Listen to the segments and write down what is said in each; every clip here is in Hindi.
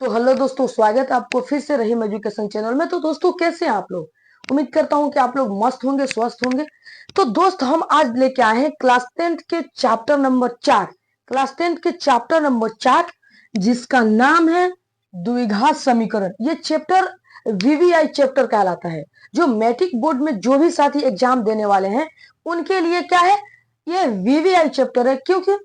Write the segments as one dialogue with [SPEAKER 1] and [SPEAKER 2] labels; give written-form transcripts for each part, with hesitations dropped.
[SPEAKER 1] तो हेलो दोस्तों, स्वागत है आपको फिर से रहीम एजुकेशन चैनल में। तो दोस्तों, कैसे हैं आप लोग? उम्मीद करता हूं कि आप लोग मस्त होंगे, स्वस्थ होंगे। तो दोस्त, हम आज लेके आए हैं क्लास 10th के चैप्टर नंबर 4। क्लास 10th के चैप्टर नंबर 4, जिसका नाम है द्विघात समीकरण। ये चैप्टर वीवीआई चैप्टर कहलाता है। जो मैट्रिक बोर्ड में जो भी साथी एग्जाम देने वाले हैं उनके लिए क्या है, ये वीवीआई चैप्टर है। क्योंकि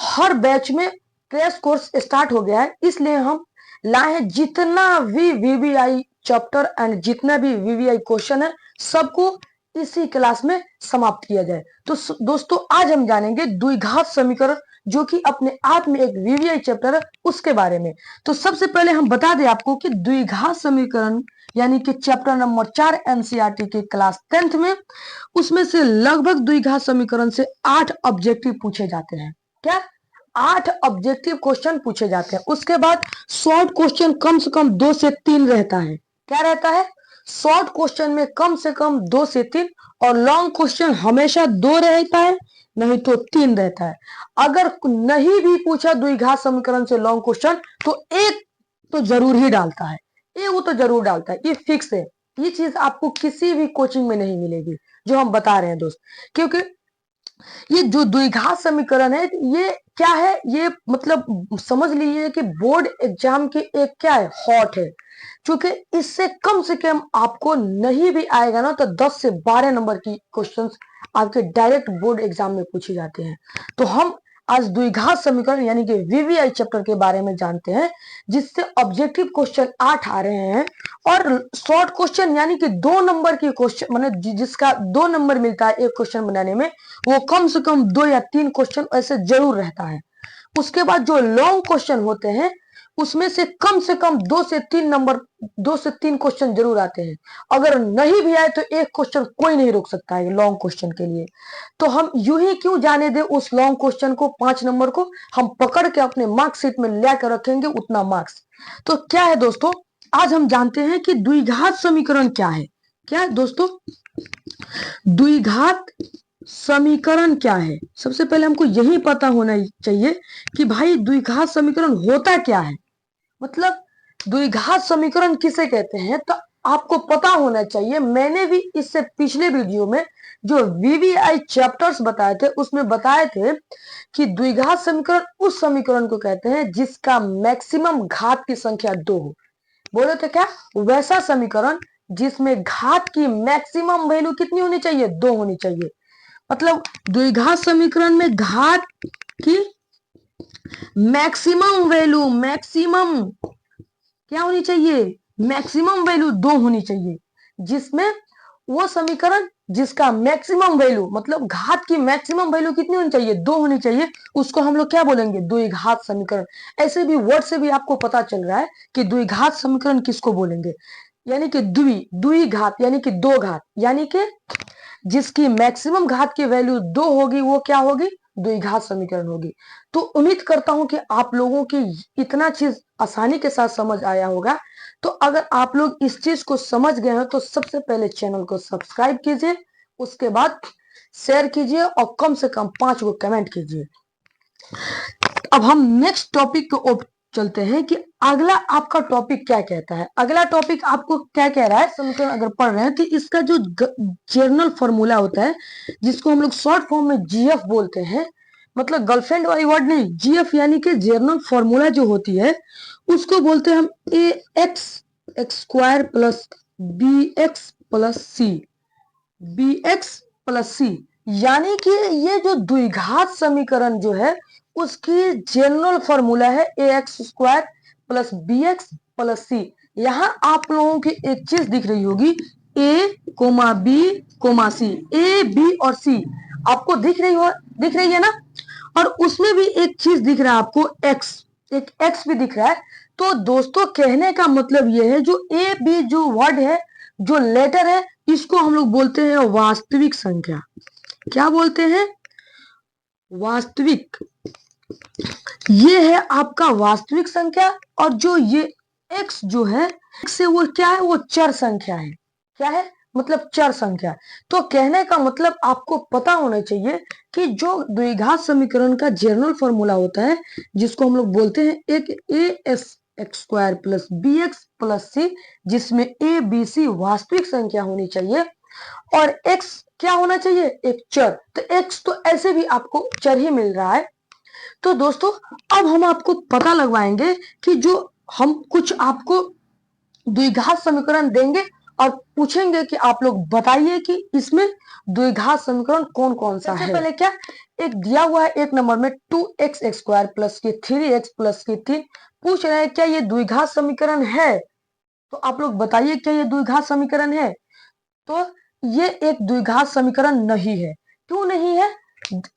[SPEAKER 1] हर बैच में क्रैश कोर्स स्टार्ट हो गया है, इसलिए हम लाए हैं जितना भी वीवीआई चैप्टर एंड जितना भी वीवीआई क्वेश्चन है, सबको इसी क्लास में समाप्त किया जाए। तो दोस्तों, आज हम जानेंगे द्विघात समीकरण, जो कि अपने आप में एक वीवीआई चैप्टर है, उसके बारे में। तो सबसे पहले हम बता दें आपको कि द्विघात समीकरण यानी कि चैप्टर नंबर 4 एनसीईआरटी के क्लास 10th में, उसमें से लगभग द्विघात समीकरण से 8 ऑब्जेक्टिव पूछे जाते हैं। क्या? 8 ऑब्जेक्टिव क्वेश्चन पूछे जाते हैं। उसके बाद शॉर्ट क्वेश्चन कम से कम 2 से 3 रहता है। क्या रहता है? शॉर्ट क्वेश्चन में कम से कम 2 से 3, और लॉन्ग क्वेश्चन हमेशा 2 रहता है, नहीं तो 3 रहता है। अगर नहीं भी पूछा द्विघात समीकरण से लॉन्ग क्वेश्चन, तो एक तो जरूर ही डालता है, ये वो तो जरूर डालता है, ये फिक्स है। ये चीज आपको किसी भी कोचिंग में नहीं मिलेगी, जो हम बता रहे हैं दोस्त। क्योंकि ये जो द्विघात समीकरण है, ये क्या है, ये मतलब समझ लीजिए कि बोर्ड एग्जाम की एक क्या है, हॉट है। क्योंकि इससे कम से कम आपको नहीं भी आएगा ना, तो 10 से 12 नंबर की क्वेश्चंस आपके डायरेक्ट बोर्ड एग्जाम में पूछे जाते हैं। तो हम आज द्विघात समीकरण यानी कि वीवीआई चैप्टर के बारे में जानते हैं, जिससे ऑब्जेक्टिव क्वेश्चन 8 आ रहे हैं। और शॉर्ट क्वेश्चन यानी कि 2 नंबर की क्वेश्चन, मतलब जिसका 2 नंबर मिलता है एक क्वेश्चन बनाने में, वो कम से कम 2 या 3 क्वेश्चन ऐसे जरूर रहता है। उसके बाद जो लॉन्ग क्वेश्चन होते हैं, उसमें से कम 2 से 3 नंबर, 2 से 3 क्वेश्चन जरूर आते हैं। अगर नहीं भी आए तो एक क्वेश्चन कोई नहीं रोक सकता है लॉन्ग क्वेश्चन के लिए। तो हम यूं ही क्यों जाने दे उस लॉन्ग क्वेश्चन को, 5 नंबर को हम पकड़ के अपने मार्कशीट में लेकर रखेंगे उतना मार्क्स। तो क्या है दोस्तों, आज हम जानते हैं कि द्विघात समीकरण क्या है। क्या है दोस्तों, द्विघात समीकरण क्या है? सबसे पहले हमको यही पता होना चाहिए कि भाई द्विघात समीकरण होता क्या है। मतलब द्विघात समीकरण किसे कहते हैं, तो आपको पता होना चाहिए। मैंने भी इससे पिछले वीडियो में जो वीवीआई चैप्टर्स बताए थे, उसमें बताए थे कि द्विघात समीकरण उस समीकरण को कहते हैं जिसका मैक्सिमम घात की संख्या 2 हो। बोले तो क्या, वैसा समीकरण जिसमें घात की मैक्सिमम वैल्यू कितनी होनी चाहिए, 2 होनी चाहिए। मतलब द्विघात समीकरण में घात की मैक्सिमम क्या होनी चाहिए, मैक्सिमम वैल्यू 2 होनी चाहिए। जिसमें वो समीकरण जिसका मैक्सिमम वैल्यू, मतलब घात की मैक्सिमम वैल्यू कितनी होनी चाहिए, 2 होनी चाहिए, उसको हम लोग क्या बोलेंगे, द्विघात समीकरण। ऐसे भी वर्ड से भी आपको पता चल रहा है कि द्विघात समीकरण किसको बोलेंगे। यानी कि द्विघात यानी कि 2 घात, यानी कि जिसकी मैक्सिमम घात की वैल्यू 2 होगी, वो क्या होगी, द्विघात समीकरण होगी। तो उम्मीद करता हूं कि आप लोगों की इतना चीज आसानी के साथ समझ आया होगा। तो अगर आप लोग इस चीज को समझ गए हो, तो सबसे पहले चैनल को सब्सक्राइब कीजिए, उसके बाद शेयर कीजिए और कम से कम 5 गो कमेंट कीजिए। अब हम नेक्स्ट टॉपिक को चलते हैं कि अगला आपका टॉपिक क्या कहता है। अगला टॉपिक आपको क्या कह रहा है, समीकरण अगर पढ़ रहे हैं तो इसका जो जनरल फॉर्मूला होता है, जिसको हम लोग शॉर्ट फॉर्म में जीएफ बोलते हैं, मतलब गर्लफ्रेंड वाली वर्ड नहीं, जीएफ यानी कि जनरल फॉर्मूला जो होती है, उसको बोलते हैं हम A X X square plus B X plus C, B X plus C. यानी कि ये जो द्विघात समीकरण जो है, उसकी जनरल फॉर्मूला है A X square plus B X plus C. यहां आप लोगों की एक चीज दिख रही होगी, A comma B comma C, A B और सी आपको दिख रही है ना। और उसमें भी एक चीज दिख रहा है आपको, एक्स, एक एक्स भी दिख रहा है। तो दोस्तों, कहने का मतलब यह है, जो ए बी जो वर्ड है, जो लेटर है, इसको हम लोग बोलते हैं वास्तविक संख्या। क्या बोलते हैं, वास्तविक। ये है आपका वास्तविक संख्या। और जो ये x जो है, x से वो क्या है, वो चर संख्या है। क्या है, मतलब चर संख्या। तो कहने का मतलब आपको पता होना चाहिए कि जो द्विघात समीकरण का जनरल फॉर्मूला होता है, जिसको हम लोग बोलते हैं एक A S X square plus B X plus C, जिसमें ए बी सी वास्तविक संख्या होनी चाहिए और एक्स क्या होना चाहिए, एक चर। तो एक्स तो ऐसे भी आपको चर ही मिल रहा है। तो दोस्तों अब हम आपको पता लगवाएंगे कि जो हम कुछ आपको द्विघात समीकरण देंगे और पूछेंगे कि आप लोग बताइए कि इसमें द्विघात समीकरण कौन कौन सा है। पहले क्या एक दिया हुआ है एक नंबर में 2x एक्स स्क्वायर प्लस के 3x प्लस के 3, पूछ रहे हैं क्या ये द्विघात समीकरण है। तो आप लोग बताइए क्या ये द्विघात समीकरण है। तो ये एक द्विघात समीकरण नहीं है। क्यों नहीं है,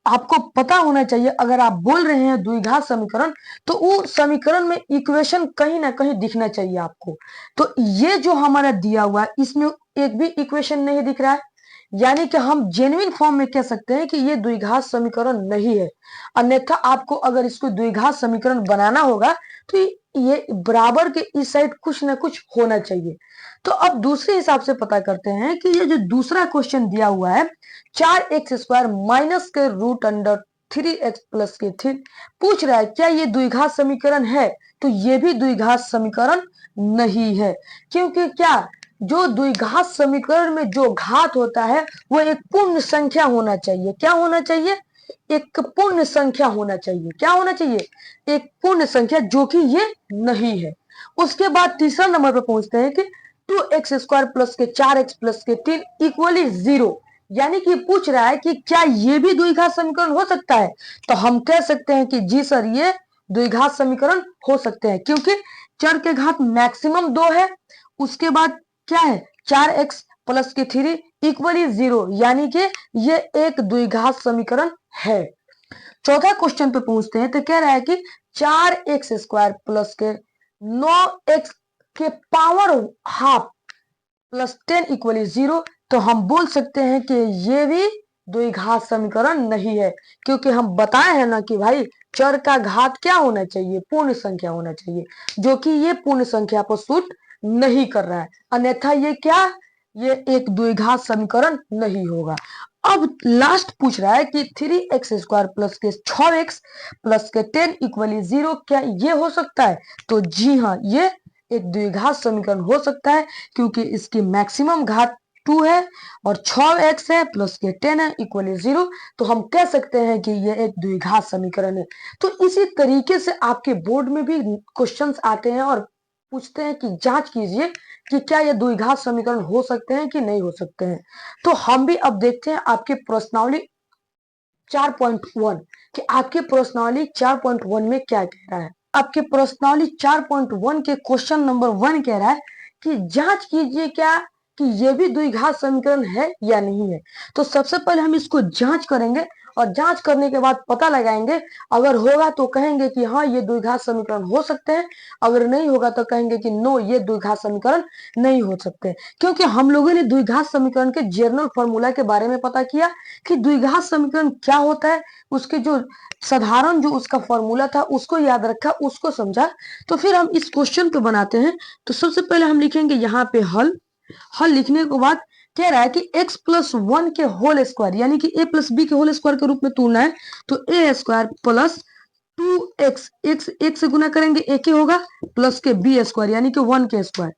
[SPEAKER 1] आपको पता होना चाहिए। अगर आप बोल रहे हैं द्विघात समीकरण तो वो समीकरण में इक्वेशन कहीं ना कहीं दिखना चाहिए आपको। तो ये जो हमारा दिया हुआ है इसमें एक भी इक्वेशन नहीं दिख रहा है, यानी कि हम जेन्युइन फॉर्म में कह सकते हैं कि ये द्विघात समीकरण नहीं है। अन्यथा आपको अगर इसको द्विघात समीकरण बनाना होगा तो ये बराबर के इस साइड कुछ ना कुछ होना चाहिए। तो अब दूसरे हिसाब से पता करते हैं कि ये जो दूसरा क्वेश्चन दिया हुआ है 4x स्क्वायर माइनस के रूट अंडर 3x प्लस के 3, पूछ रहा है क्या ये द्विघात समीकरण है। तो ये भी द्विघात समीकरण नहीं है, क्योंकि क्या जो द्विघात समीकरण में जो घात होता है वो एक पूर्ण संख्या होना चाहिए। क्या होना चाहिए, एक पूर्ण संख्या होना चाहिए। क्या होना चाहिए, एक पूर्ण संख्या, जो कि ये नहीं है। उसके बाद तीसरा नंबर पर पहुंचते हैं कि 2x स्क्वायर प्लस के 4x प्लस के 3 इक्वली 0, यानी कि पूछ रहा है कि क्या ये भी द्विघात समीकरण हो सकता है। तो हम कह सकते हैं कि जी सर ये द्विघात समीकरण हो सकते हैं, क्योंकि चर के घात मैक्सिमम 2 है। उसके बाद क्या है 4x प्लस के 3 इक्वली 0, यानी कि ये एक द्विघात समीकरण है। चौथा क्वेश्चन पे पहुंचते हैं तो कह रहा है कि 4x स्क्वायर प्लस के 9x के पावर हाफ प्लस 10 इक्वली 0, तो हम बोल सकते हैं कि ये भी द्विघात समीकरण नहीं है, क्योंकि हम बताए हैं ना कि भाई चर का घात क्या होना चाहिए, पूर्ण संख्या होना चाहिए, जो कि ये पूर्ण संख्या पर सूट नहीं कर रहा है। अन्यथा ये क्या, ये एक द्विघात समीकरण नहीं होगा। अब लास्ट पूछ रहा है कि 3x स्क्वायर प्लस के 6x प्लस के 10 इक्वली 0, क्या ये हो सकता है। तो जी हाँ, ये एक द्विघात समीकरण हो सकता है, क्योंकि इसकी मैक्सिमम घात 2 है और 6x है प्लस के 10 है इक्वली 0, तो हम कह सकते हैं कि यह एक द्विघात समीकरण है। तो इसी तरीके से आपके बोर्ड में भी क्वेश्चंस आते हैं और पूछते हैं कि जांच कीजिए कि क्या ये द्विघात समीकरण हो सकते हैं कि नहीं हो सकते हैं। तो हम भी अब देखते हैं आपके प्रश्नावली 4.1 कि आपके प्रश्नावली 4.1 में क्या कह रहा है। आपके प्रश्नावली 4.1 के क्वेश्चन नंबर 1 कह रहा है कि जांच कीजिए क्या कि ये भी द्विघात समीकरण है या नहीं है। तो सबसे पहले हम इसको जांच करेंगे और जांच करने के बाद पता लगाएंगे। अगर होगा तो कहेंगे कि हाँ ये द्विघात समीकरण हो सकते हैं, अगर नहीं होगा तो कहेंगे कि नो ये द्विघात समीकरण नहीं हो सकते। क्योंकि हम लोगों ने द्विघात समीकरण के जनरल फॉर्मूला के बारे में पता किया कि द्विघात समीकरण क्या होता है, उसके जो साधारण जो उसका फॉर्मूला था उसको याद रखा, उसको समझा। तो फिर हम इस क्वेश्चन को बनाते हैं। तो सबसे पहले हम लिखेंगे यहाँ पे हल लिखने के बाद कह रहा है कि x प्लस 1 के होल स्क्वायर, यानी कि a प्लस बी के होल स्क्वायर के रूप में तोड़ना है। तो a स्क्वायर प्लस 2x, एक से गुना करेंगे a के होगा, प्लस के b स्क्वायर यानी कि 1 के स्क्वायर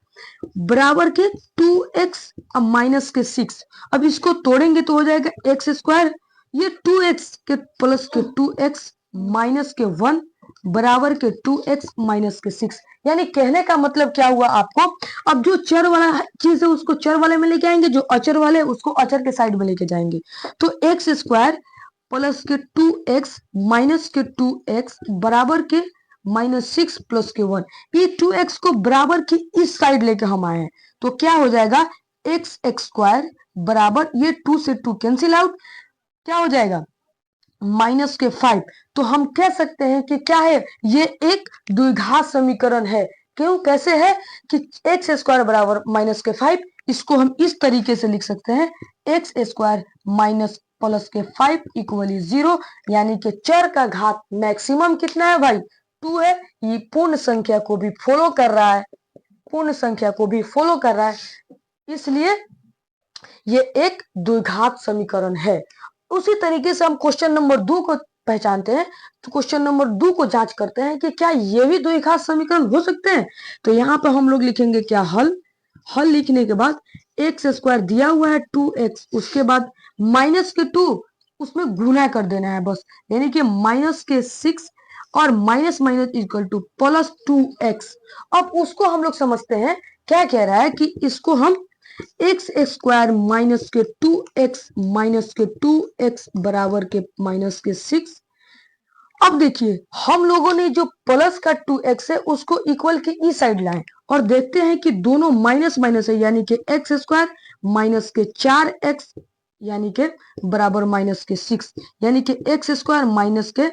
[SPEAKER 1] बराबर के 2x अब माइनस के 6। अब इसको तोड़ेंगे तो हो जाएगा x स्क्वायर, ये 2x के प्लस के 2x माइनस के 1 बराबर के 2x माइनस के 6। यानी कहने का मतलब क्या हुआ आपको, अब जो चर वाला चीज है उसको चर वाले में लेके आएंगे, जो अचर वाले उसको अचर के साइड में लेके जाएंगे। तो एक्स स्क्वायर प्लस के 2x माइनस के 2x बराबर के -6 प्लस के 1, ये 2x को बराबर की इस साइड लेके हम आए हैं। तो क्या हो जाएगा एक्स स्क्वायर बराबर, ये 2 से 2 कैंसिल आउट, क्या हो जाएगा माइनस के 5। तो हम कह सकते हैं कि क्या है, ये एक द्विघात समीकरण है। क्यों, कैसे है कि एक्स स्क्वायर बराबर माइनस के 5, इसको हम इस तरीके से लिख सकते हैं एक्स स्क्वायर माइनस प्लस के 5 इक्वली 0, यानी कि चर का घात मैक्सिमम कितना है भाई 2 है। ये पूर्ण संख्या को भी फॉलो कर रहा है, पूर्ण संख्या को भी फॉलो कर रहा है, इसलिए ये एक द्विघात समीकरण है। उसी तरीके से हम क्वेश्चन नंबर 2 को पहचानते हैं तो क्वेश्चन नंबर 2 को जांच करते हैं कि क्या ये भी द्विघात समीकरण हो सकते हैं। तो यहाँ पर हम लोग लिखेंगे क्या, हल। हल लिखने के बाद एक्स स्क्वायर दिया हुआ है 2x, उसके बाद माइनस के 2 उसमें गुना कर देना है बस, यानी कि माइनस के 6 और minus minus equal two plus 2x। अब उसको हम लोग समझते हैं क्या कह रहा है कि इसको हम एक्स स्क्वायर माइनस के 2x माइनस के 2x बराबर के माइनस के 6। अब देखिए हम लोगों ने जो प्लस का 2x है उसको इक्वल के ई साइड लाए और देखते हैं कि दोनों माइनस माइनस है, यानी कि एक्स स्क्वायर माइनस के 4x यानी के बराबर माइनस के 6, यानी कि एक्स स्क्वायर माइनस के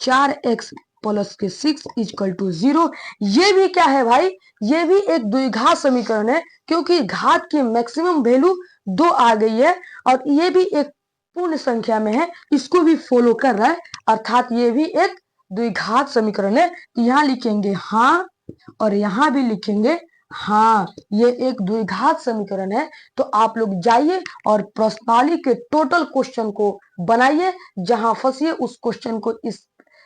[SPEAKER 1] 4x प्लस के 6 इक्वल टू 0। ये भी क्या है भाई, ये भी एक द्विघात समीकरण है, क्योंकि घात की मैक्सिमम वैल्यू 2 आ गई है और ये भी एक पूर्ण संख्या में है, इसको भी फॉलो कर रहा है, अर्थात ये भी एक द्विघात समीकरण है। यहाँ लिखेंगे हाँ और यहाँ भी लिखेंगे हाँ, ये एक द्विघात समीकरण है। तो आप लोग जाइए और प्रश्नावली के टोटल क्वेश्चन को बनाइए, जहां फंसिए उस क्वेश्चन को इस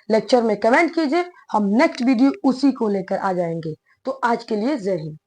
[SPEAKER 1] लेक्चर में कमेंट कीजिए, हम नेक्स्ट वीडियो उसी को लेकर आ जाएंगे। तो आज के लिए जय हिंद।